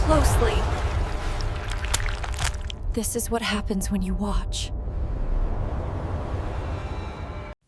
closely. This is what happens when you watch.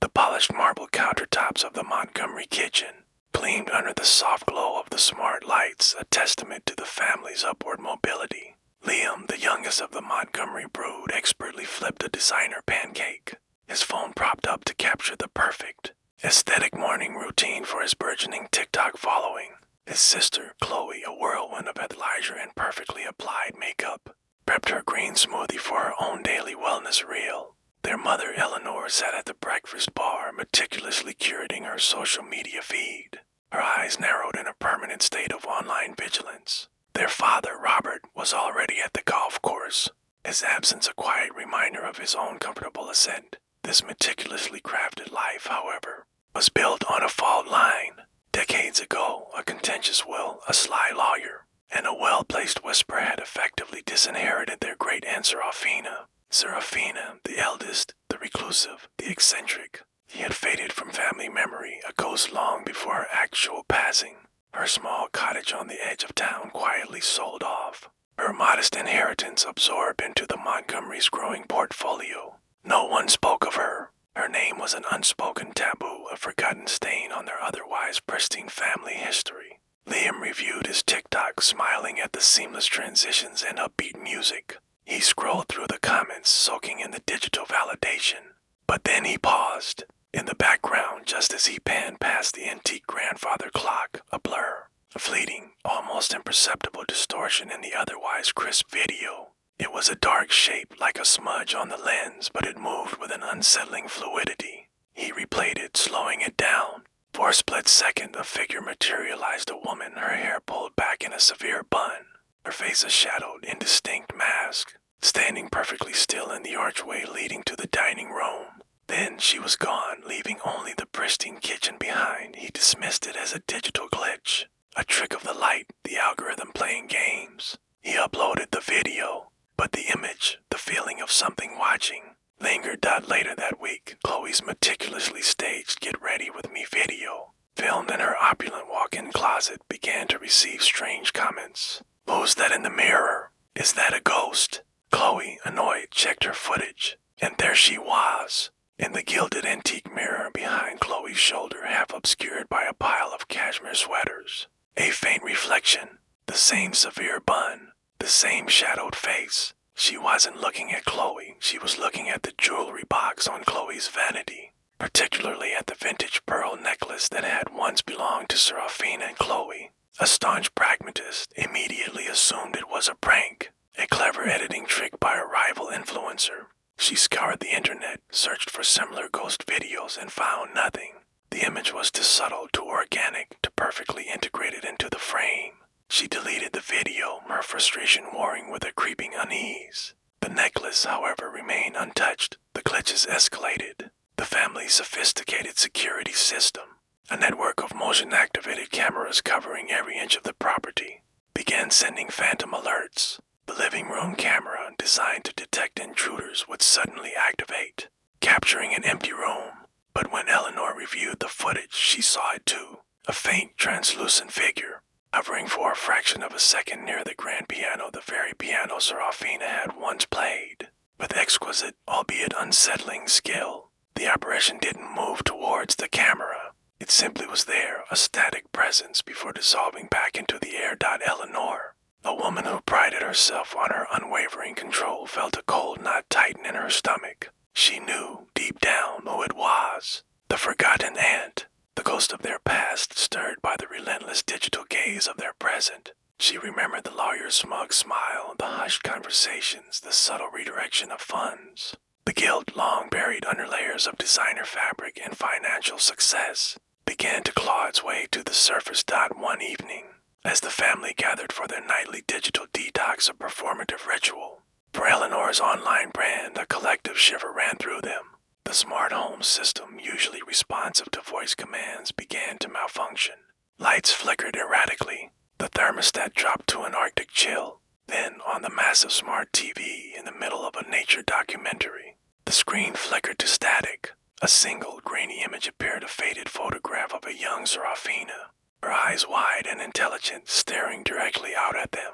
The polished marble countertops of the Montgomery kitchen gleamed under the soft glow of the smart lights, a testament to the family's upward mobility. Liam, the youngest of the Montgomery brood, expertly flipped a designer pancake, his phone propped up to capture the perfect, aesthetic morning routine for his burgeoning TikTok following. His sister, Chloe, a whirlwind of athleisure and perfectly applied makeup, prepped her green smoothie for her own daily wellness reel. Their mother, Eleanor, sat at the breakfast bar, meticulously curating her social media feed, her eyes narrowed in a permanent state of online vigilance. Their father, Robert, was already at the golf course, his absence a quiet reminder of his own comfortable ascent. This meticulously crafted life, however, was built on a fault line. Decades ago, a contentious will, a sly lawyer, and a well-placed whisper had effectively disinherited their great aunt Serafina. Serafina, the eldest, the reclusive, the eccentric. He had faded from family memory, a ghost long before her actual passing. Her small cottage on the edge of town quietly sold off, her modest inheritance absorbed into the Montgomery's growing portfolio. No one spoke of her. Her name was an unspoken taboo, a forgotten stain on their otherwise pristine family history. Liam reviewed his TikTok, smiling at the seamless transitions and upbeat music. He scrolled through the comments, soaking in the digital validation. But then he paused. In the background, just as he panned past the antique grandfather clock, a blur, a fleeting, almost imperceptible distortion in the otherwise crisp video. It was a dark shape like a smudge on the lens, but it moved with an unsettling fluidity. He replayed it, slowing it down. For a split second, a figure materialized, a woman, her hair pulled back in a severe bun, her face a shadowed, indistinct mask, standing perfectly still in the archway leading to the dining room. Then she was gone, leaving only the pristine kitchen behind. He dismissed it as a digital glitch, a trick of the light, the algorithm playing games. He uploaded the video, but the image, the feeling of something watching, lingered. Later that week, Chloe's meticulously staged Get Ready With Me video, filmed in her opulent walk-in closet, began to receive strange comments. "Who's that in the mirror? Is that a ghost?" Chloe, annoyed, checked her footage, and there she was, in the gilded antique mirror behind Chloe's shoulder, half obscured by a pile of cashmere sweaters. A faint reflection, the same severe bun, the same shadowed face. She wasn't looking at Chloe, she was looking at the jewelry box on Chloe's vanity, particularly at the vintage pearl necklace that had once belonged to Serafina and Chloe. A staunch pragmatist immediately assumed it was a prank, a clever editing trick by a rival influencer. She scoured the internet, searched for similar ghost videos, and found nothing. The image was too subtle, too organic, too perfectly integrated into the frame. She deleted the video, her frustration warring with a creeping unease. The necklace, however, remained untouched. The glitches escalated. The family's sophisticated security system, a network of motion-activated cameras covering every inch of the property, began sending phantom alerts. The living room camera, designed to detect intruders, would suddenly activate, capturing an empty room. But when Eleanor reviewed the footage, she saw it too. A faint, translucent figure, hovering for a fraction of a second near the grand piano, the very piano Serafina had once played. With exquisite, albeit unsettling skill, the apparition didn't move towards the camera. It simply was there, a static presence, before dissolving back into the air. Eleanor, a woman who prided herself on her unwavering control, felt a cold knot tighten in her stomach. She knew, deep down, who it was. The forgotten aunt, the ghost of their past, stirred by the relentless digital gaze of their present. She remembered the lawyer's smug smile, the hushed conversations, the subtle redirection of funds. The guilt, long buried under layers of designer fabric and financial success, began to claw its way to the surface. One evening, as the family gathered for their nightly digital detox, a performative ritual. For Eleanor's online brand, a collective shiver ran through them. The smart home system, usually responsive to voice commands, began to malfunction. Lights flickered erratically. The thermostat dropped to an Arctic chill. Then, on the massive smart TV in the middle of a nature documentary, the screen flickered to static. A single grainy image appeared, a faded photograph of a young Serafina, her eyes wide and intelligent, staring directly out at them.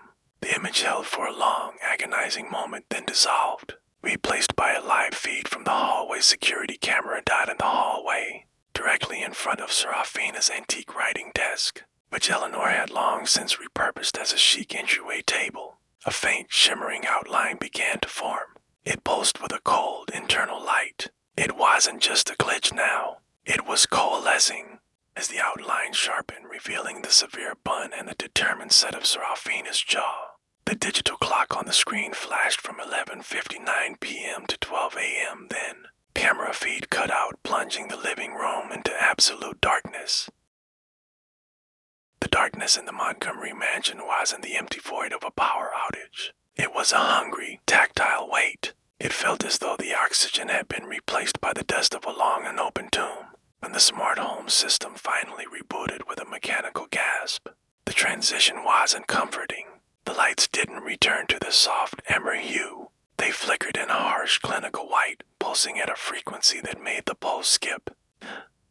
The image held for a long, agonizing moment, then dissolved, replaced by a live feed from the hallway security camera in the hallway, directly in front of Serafina's antique writing desk, which Eleanor had long since repurposed as a chic entryway table. A faint, shimmering outline began to form. It pulsed with a cold, internal light. It wasn't just a glitch now. It was coalescing. As the outline sharpened, revealing the severe bun and the determined set of Serafina's jaw. The digital clock on the screen flashed from 11:59 p.m. to 12 a.m. Then, camera feed cut out, plunging the living room into absolute darkness. The darkness in the Montgomery mansion wasn't the empty void of a power outage. It was a hungry, tactile weight. It felt as though the oxygen had been replaced by the dust of a long and open tomb. When the smart home system finally rebooted with a mechanical gasp, the transition wasn't comforting. The lights didn't return to the soft ember hue. They flickered in a harsh clinical white, pulsing at a frequency that made the pulse skip.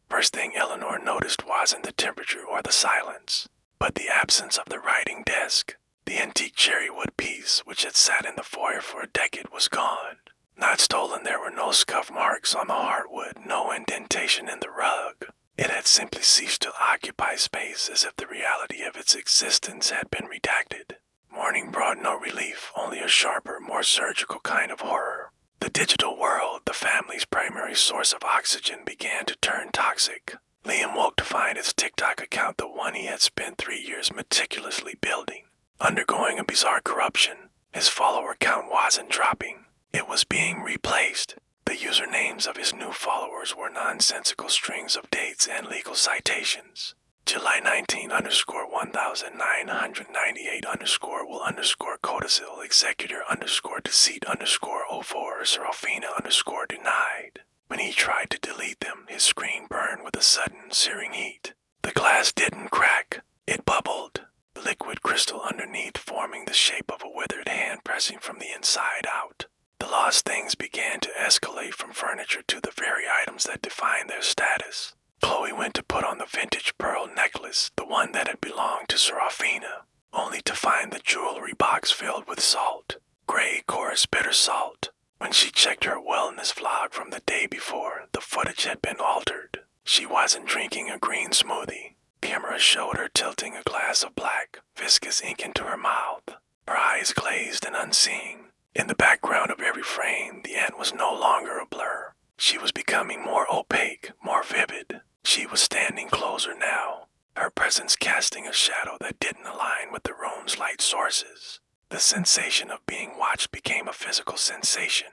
First thing Eleanor noticed wasn't the temperature or the silence, but the absence of the writing desk. The antique cherrywood piece, which had sat in the foyer for a decade, was gone. Not stolen, there were no scuff marks on the hardwood, no indentation in the rug. It had simply ceased to occupy space, as if the reality of its existence had been redacted. Morning brought no relief, only a sharper, more surgical kind of horror. The digital world, the family's primary source of oxygen, began to turn toxic. Liam woke to find his TikTok account, the one he had spent 3 years meticulously building, undergoing a bizarre corruption. His follower count wasn't dropping. It was being replaced. The usernames of his new followers were nonsensical strings of dates and legal citations. July 19 underscore 1998 underscore will underscore codicil executor underscore deceit underscore 04 Serafina underscore denied. When he tried to delete them, his screen burned with a sudden, searing heat. The glass didn't crack. It bubbled. The liquid crystal underneath forming the shape of a withered hand pressing from the inside out. The lost things began to escalate from furniture to the very items that defined their status. Chloe went to put on the vintage pearl necklace, the one that had belonged to Serafina, only to find the jewelry box filled with salt, gray, coarse, bitter salt. When she checked her wellness vlog from the day before, the footage had been altered. She wasn't drinking a green smoothie. Camera showed her tilting a glass of black, viscous ink into her mouth, her eyes glazed and unseeing. In the background of every frame, the ant was no longer a blur. She was becoming more opaque, more vivid. She was standing closer now, her presence casting a shadow that didn't align with the room's light sources. The sensation of being watched became a physical sensation,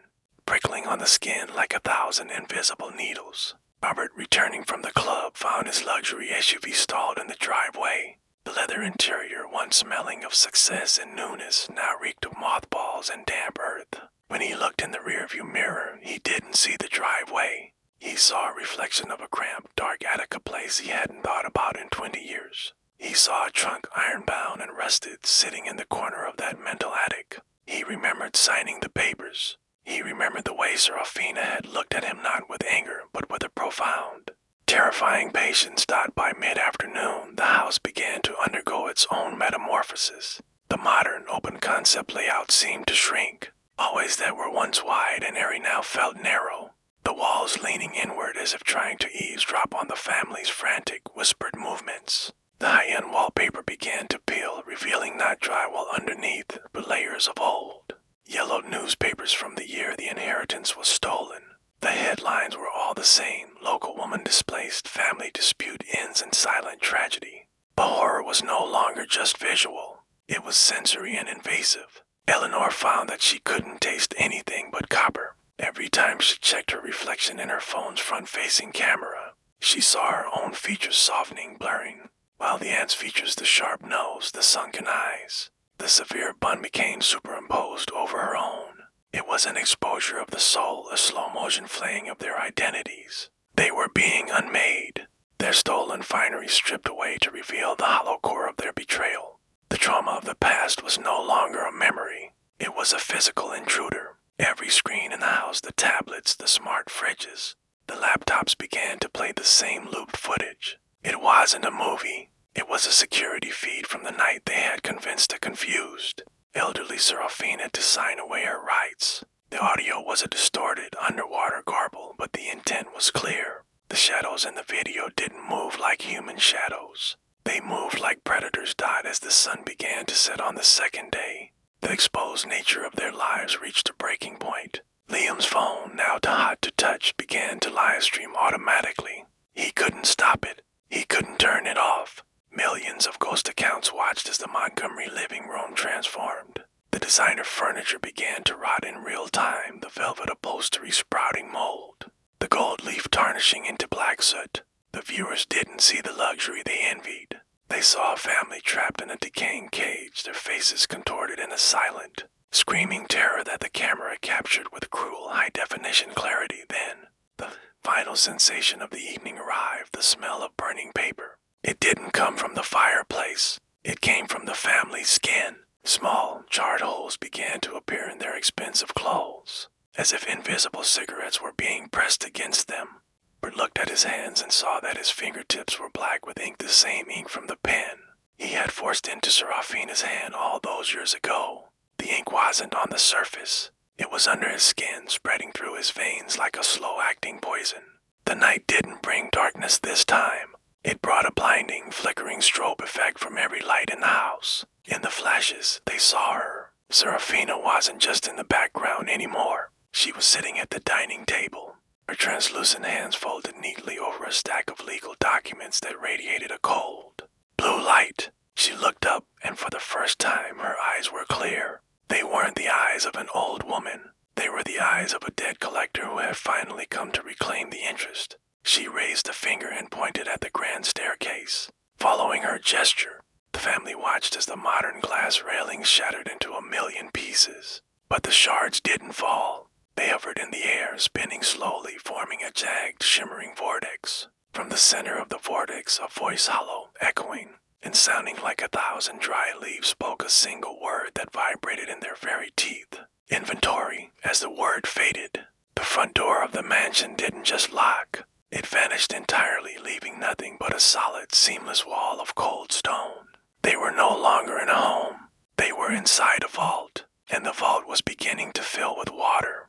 prickling on the skin like 1,000 invisible needles. Robert, returning from the club, found his luxury SUV stalled in the driveway. The leather interior, once smelling of success and newness, now reeked of mothballs and damp earth. When he looked in the rearview mirror, he didn't see the driveway. He saw a reflection of a cramped, dark Attica place he hadn't thought about in 20 years. He saw a trunk ironbound and rusted sitting in the corner of that mental attic. He remembered signing the papers. He remembered the way Serafina had looked at him, not with anger, but with a profound, terrifying patience. By mid-afternoon, the house began to undergo its own metamorphosis. The modern, open-concept layout seemed to shrink. Hallways that were once wide and airy now felt narrow, the walls leaning inward as if trying to eavesdrop on the family's frantic, whispered movements. The high-end wallpaper began to peel, revealing not drywall underneath, but layers of old, yellowed newspapers from the year the inheritance was stolen. The headlines were all the same: local woman displaced, family dispute ends in silent tragedy. The horror was no longer just visual. It was sensory and invasive. Eleanor found that she couldn't taste anything but copper. Every time she checked her reflection in her phone's front-facing camera, she saw her own features softening, blurring, while the ant's features, the sharp nose, the sunken eyes, the severe bun, became superimposed over her own. It was an exposure of the soul, a slow-motion flaying of their identities. They were being unmade, their stolen finery stripped away to reveal the hollow core of their betrayal. The trauma of the past was no longer a memory. It was a physical intruder. Every screen in the house, the tablets, the smart fridges, the laptops began to play the same looped footage. It wasn't a movie. It was a security feed from the night they had convinced the confused. elderly Seraphine had to sign away her rights. The audio was a distorted, underwater garble, but the intent was clear. The shadows in the video didn't move like human shadows. They moved like predators died as the sun began to set on the second day. The exposed nature of their lives reached a breaking point. Liam's phone, now too hot to touch, began to live stream automatically. He couldn't stop it. He couldn't turn it off. Millions of ghost accounts watched as the Montgomery living room transformed. The designer furniture began to rot in real time, the velvet upholstery sprouting mold, the gold leaf tarnishing into black soot. The viewers didn't see the luxury they envied. They saw a family trapped in a decaying cage, their faces contorted in a silent, screaming terror that the camera captured with cruel high-definition clarity. Then, the final sensation of the evening arrived, the smell of burning paper. It didn't come from the fireplace. It came from the family's skin. Small, charred holes began to appear in their expensive clothes, as if invisible cigarettes were being pressed against them. Bert looked at his hands and saw that his fingertips were black with ink, the same ink from the pen he had forced into Seraphina's hand all those years ago. The ink wasn't on the surface. It was under his skin, spreading through his veins like a slow-acting poison. The night didn't bring darkness this time. It brought a blinding, flickering strobe effect from every light in the house. In the flashes, they saw her. Seraphina wasn't just in the background anymore. She was sitting at the dining table, her translucent hands folded neatly over a stack of legal documents that radiated a cold blue light. She looked up, and for the first time, her eyes were clear. They weren't the eyes of an old woman. They were the eyes of a dead collector who had finally come to reclaim the interest. She raised a finger and pointed at the grand staircase. Following her gesture, the family watched as the modern glass railings shattered into a million pieces. But the shards didn't fall. They hovered in the air, spinning slowly, forming a jagged, shimmering vortex. From the center of the vortex, a voice hollow, echoing, and sounding like 1,000 dry leaves spoke a single word that vibrated in their very teeth. Inventory. As the word faded, the front door of the mansion didn't just lock. It vanished entirely, leaving nothing but a solid, seamless wall of cold stone. They were no longer in a home. They were inside a vault, and the vault was beginning to fill with water.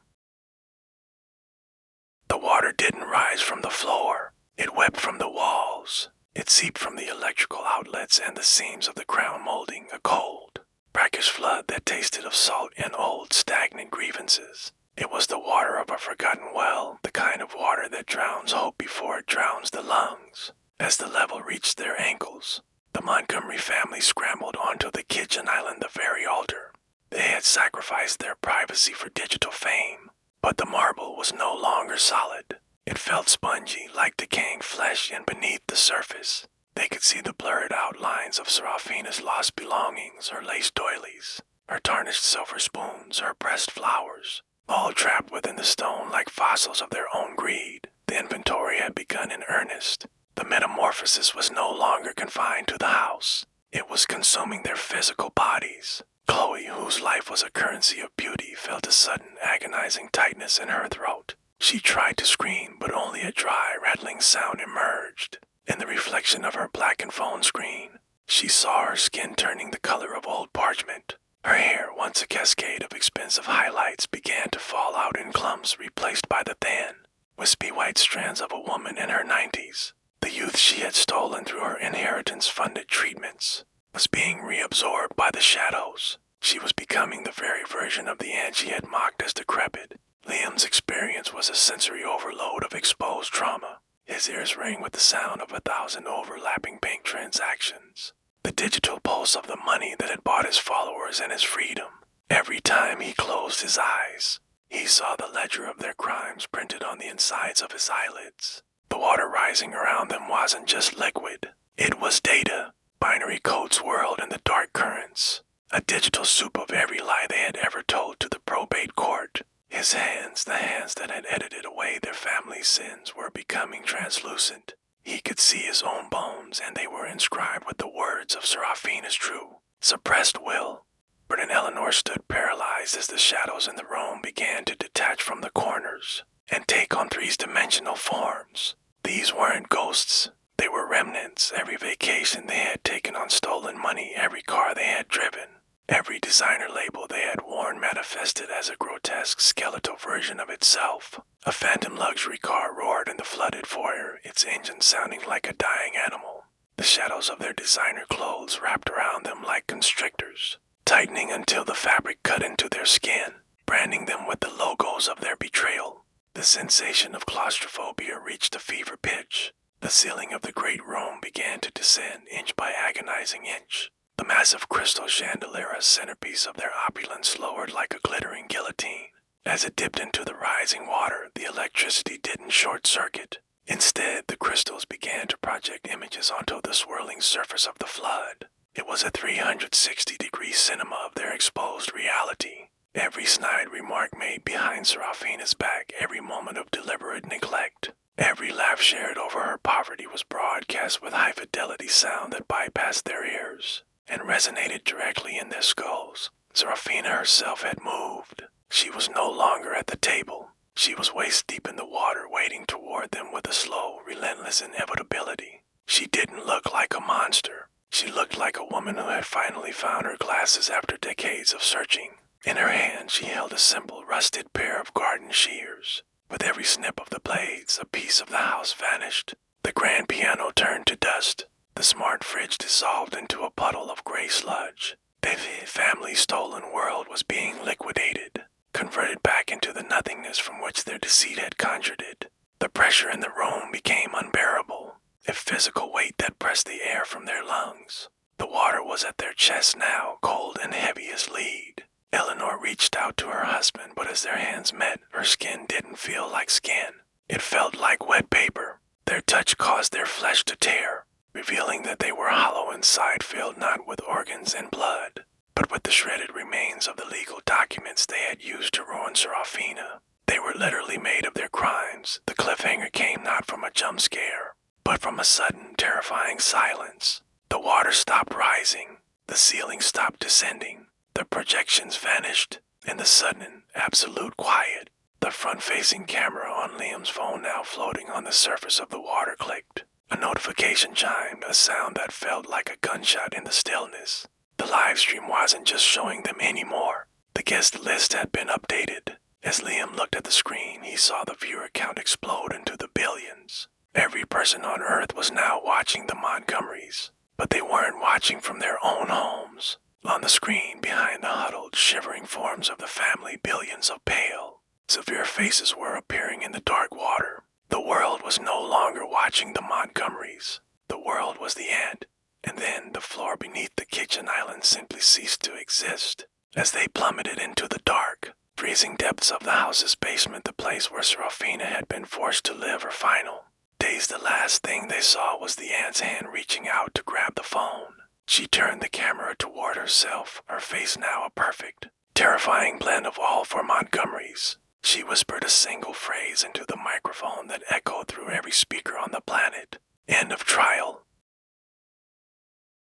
The water didn't rise from the floor. It wept from the walls. It seeped from the electrical outlets and the seams of the crown molding, a cold, brackish flood that tasted of salt and old, stagnant grievances. It was the water of a forgotten well, the kind of water that drowns hope before it drowns the lungs. As the level reached their ankles, the Montgomery family scrambled onto the kitchen island, the very altar. They had sacrificed their privacy for digital fame, but the marble was no longer solid. It felt spongy, like decaying flesh, and beneath the surface, they could see the blurred outlines of Seraphina's lost belongings, her lace doilies, her tarnished silver spoons, her pressed flowers, all trapped within the stone like fossils of their own greed. The inventory had begun in earnest. The metamorphosis was no longer confined to the house. It was consuming their physical bodies. Chloe, whose life was a currency of beauty, felt a sudden agonizing tightness in her throat. She tried to scream, but only a dry, rattling sound emerged. In the reflection of her blackened phone screen, she saw her skin turning the color of old parchment. Her hair, once a cascade of expensive highlights, began to fall out in clumps, replaced by the thin, wispy white strands of a woman in her 90s. The youth she had stolen through her inheritance-funded treatments was being reabsorbed by the shadows. She was becoming the very version of the aunt she had mocked as decrepit. Liam's experience was a sensory overload of exposed trauma. His ears rang with the sound of 1,000 overlapping bank transactions, the digital pulse of the money that had bought his followers and his freedom. Every time he closed his eyes, he saw the ledger of their crimes printed on the insides of his eyelids. The water rising around them wasn't just liquid. It was data, binary codes swirled in the dark currents, a digital soup of every lie they had ever told to the probate court. His hands, the hands that had edited away their family's sins, were becoming translucent. He could see his own bones, and they were inscribed with the words of Seraphina's true, suppressed will. Bert and Eleanor stood paralyzed as the shadows in the room began to detach from the corners and take on three-dimensional forms. These weren't ghosts. They were remnants, every vacation they had taken on stolen money, every car they had driven, Every designer label they had worn manifested as a grotesque skeletal version of itself. A phantom luxury car roared in the flooded foyer, its engine sounding like a dying animal. The shadows of their designer clothes wrapped around them like constrictors, tightening until the fabric cut into their skin, branding them with the logos of their betrayal. The sensation of claustrophobia reached a fever pitch. The ceiling of the great room began to descend inch by agonizing inch. The massive crystal chandelier, centerpiece of their opulence, lowered like a glittering guillotine. As it dipped into the rising water, the electricity didn't short-circuit. Instead, the crystals began to project images onto the swirling surface of the flood. It was a 360-degree cinema of their exposed reality. Every snide remark made behind Serafina's back, every moment of deliberate neglect, every laugh shared over her poverty was broadcast with high-fidelity sound that bypassed their ears and resonated directly in their skulls. Serafina herself had moved. She was no longer at the table. She was waist-deep in the water, wading toward them with a slow, relentless inevitability. She didn't look like a monster. She looked like a woman who had finally found her glasses after decades of searching. In her hand, she held a simple, rusted pair of garden shears. With every snip of the blades, a piece of the house vanished. The grand piano turned to dust. The smart fridge dissolved into a puddle of gray sludge. The family's stolen world was being liquidated, converted back into the nothingness from which their deceit had conjured it. The pressure in the room became unbearable, a physical weight that pressed the air from their lungs. The water was at their chests now, cold and heavy as lead. Eleanor reached out to her husband, but as their hands met, her skin didn't feel like skin. It felt like wet paper. Their touch caused their flesh to tear, revealing that they were hollow inside, filled not with organs and blood, but with the shredded remains of the legal documents they had used to ruin Serafina. They were literally made of their crimes. The cliffhanger came not from a jump scare, but from a sudden, terrifying silence. The water stopped rising. The ceiling stopped descending. The projections vanished. In the sudden, absolute quiet, the front-facing camera on Liam's phone, now floating on the surface of the water, clicked. A notification chimed, a sound that felt like a gunshot in the stillness. The live stream wasn't just showing them anymore. The guest list had been updated. As Liam looked at the screen, he saw the viewer count explode into the billions. Every person on Earth was now watching the Montgomerys, but they weren't watching from their own homes. On the screen, behind the huddled, shivering forms of the family, billions of pale, severe faces were appearing in the dark water. The world was no longer watching the Montgomerys. The world was the end. And then the floor beneath the kitchen island simply ceased to exist. As they plummeted into the dark, freezing depths of the house's basement, the place where Serafina had been forced to live her final days, the last thing they saw was the aunt's hand reaching out to grab the phone. She turned the camera toward herself, her face now a perfect, terrifying blend of all four Montgomerys. She whispered a single phrase into the microphone that echoed through every speaker on the planet. End of trial.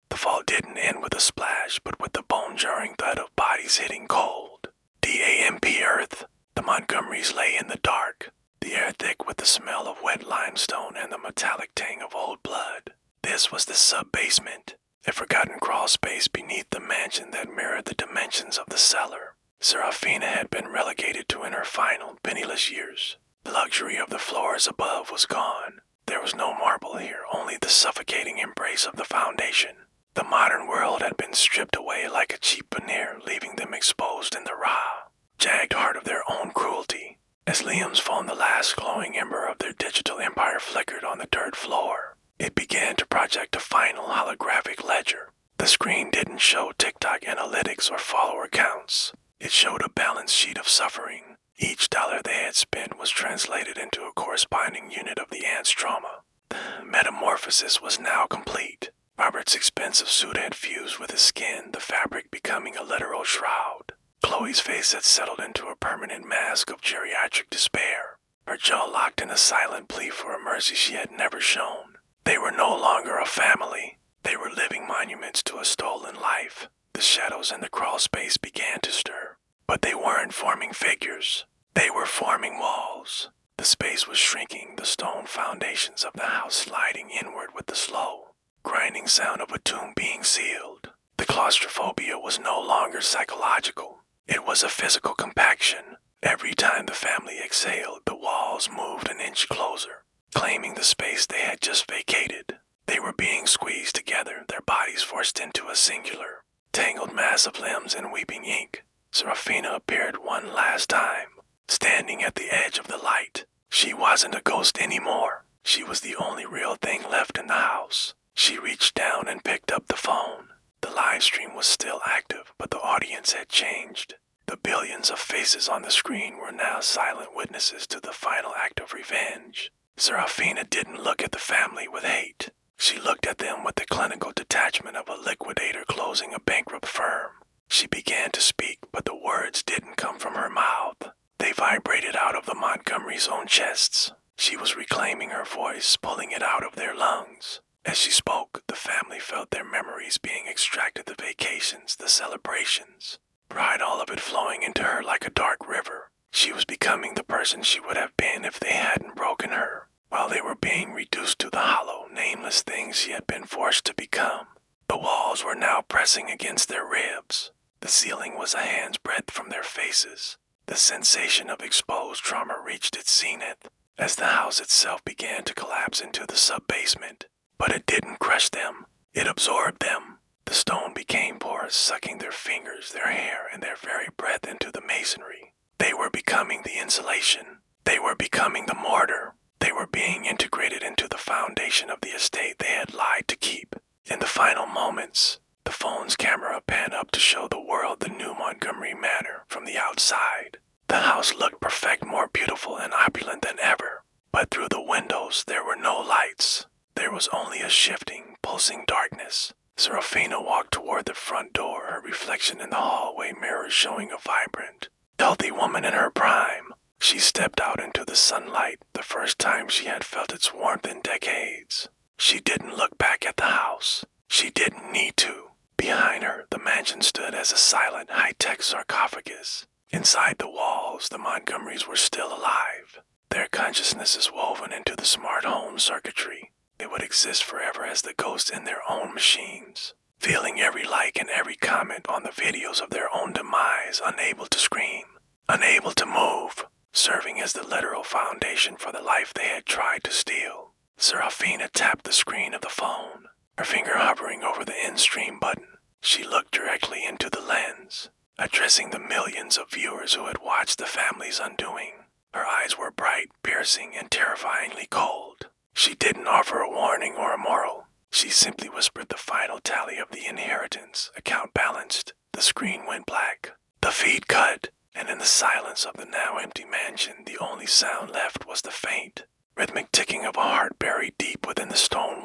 The fall didn't end with a splash, but with the bone-jarring thud of bodies hitting cold. DAMP Earth. The Montgomerys lay in the dark, the air thick with the smell of wet limestone and the metallic tang of old blood. This was the sub-basement, a forgotten crawl space beneath the mansion that mirrored the dimensions of the cellar Serafina had been relegated to in her final, penniless years. The luxury of the floors above was gone. There was no marble here, only the suffocating embrace of the foundation. The modern world had been stripped away like a cheap veneer, leaving them exposed in the raw, jagged heart of their own cruelty. As Liam's phone, the last glowing ember of their digital empire, flickered on the dirt floor, it began to project a final holographic ledger. The screen didn't show TikTok analytics or follower counts. It showed a balance sheet of suffering. Each dollar they had spent was translated into a corresponding unit of the aunt's trauma. The metamorphosis was now complete. Robert's expensive suit had fused with his skin, the fabric becoming a literal shroud. Chloe's face had settled into a permanent mask of geriatric despair, her jaw locked in a silent plea for a mercy she had never shown. They were no longer a family. They were living monuments to a stolen life. The shadows in the crawl space began to stir, but they weren't forming figures. They were forming walls. The space was shrinking, the stone foundations of the house sliding inward with the slow, grinding sound of a tomb being sealed. The claustrophobia was no longer psychological. It was a physical compaction. Every time the family exhaled, the walls moved an inch closer, claiming the space they had just vacated. They were being squeezed together, their bodies forced into a singular, tangled mass of limbs and weeping ink. Serafina appeared one last time, standing at the edge of the light. She wasn't a ghost anymore. She was the only real thing left in the house. She reached down and picked up the phone. The live stream was still active, but the audience had changed. The billions of faces on the screen were now silent witnesses to the final act of revenge. Serafina didn't look at the family with hate. She looked at them with the clinical detachment of a liquidator closing a bankrupt firm. She began to speak, but the words didn't come from her mouth. They vibrated out of the Montgomery's own chests. She was reclaiming her voice, pulling it out of their lungs. As she spoke, the family felt their memories being extracted, the vacations, the celebrations. Pride, all of it flowing into her like a dark river. She was becoming the person she would have been if they hadn't broken her, while they were being reduced to the hollow, nameless things she had been forced to become. The walls were now pressing against their ribs. The ceiling was a hand's breadth from their faces. The sensation of exposed trauma reached its zenith as the house itself began to collapse into the sub-basement. But it didn't crush them. It absorbed them. The stone became porous, sucking their fingers, their hair, and their very breath into the masonry. They were becoming the insulation. They were becoming the mortar. They were being integrated into the foundation of the estate they had lied to keep. In the final moments, the phone's camera panned up to show the world the new Montgomery Manor from the outside. The house looked perfect, more beautiful and opulent than ever. But through the windows, there were no lights. There was only a shifting, pulsing darkness. Serafina walked toward the front door, her reflection in the hallway mirror showing a vibrant, healthy woman in her prime. She stepped out into the sunlight, the first time she had felt its warmth in decades. She didn't look back at the house. She didn't need to. Behind her, the mansion stood as a silent, high-tech sarcophagus. Inside the walls, the Montgomerys were still alive, their consciousnesses woven into the smart home circuitry. They would exist forever as the ghosts in their own machines, feeling every like and every comment on the videos of their own demise, unable to scream, unable to move, serving as the literal foundation for the life they had tried to steal. Serafina tapped the screen of the phone, her finger hovering over the end stream button. She looked directly into the lens, addressing the millions of viewers who had watched the family's undoing. Her eyes were bright, piercing, and terrifyingly cold. She didn't offer a warning or a moral. She simply whispered the final tally of the inheritance. Account balanced. The screen went black. The feed cut, and in the silence of the now empty mansion, the only sound left was the faint, rhythmic ticking of a heart buried deep within the stone